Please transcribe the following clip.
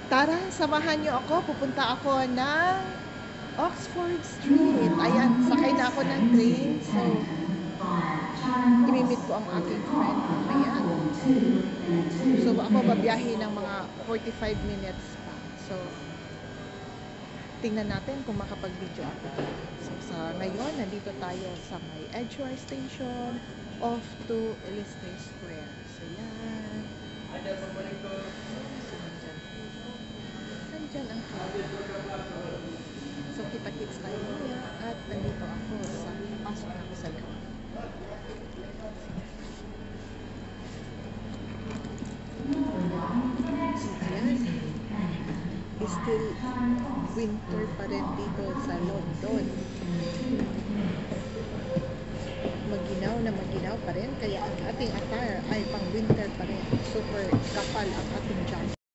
Tara, samahan niyo ako. Pupunta ako ng Oxford Street. Ayan, sakay na ako ng train. So, imimit ko ang aking friend mamaya. So, ako babiyahe ng mga 45 minutes pa. So, tingnan natin kung makapag-video ako. So, sa ngayon, nandito tayo sa may Edgeware Station off to Eliste Square. So, yan. Nandyan ang crowd. So, kita-kits tayo mamaya at nandito ako sa pasok ako sa loob. So, ayan. Still winter pa rin dito sa London. Maginaw pa rin, kaya ang ating attire ay pang winter pa rin. Super kapal ang ating jacket.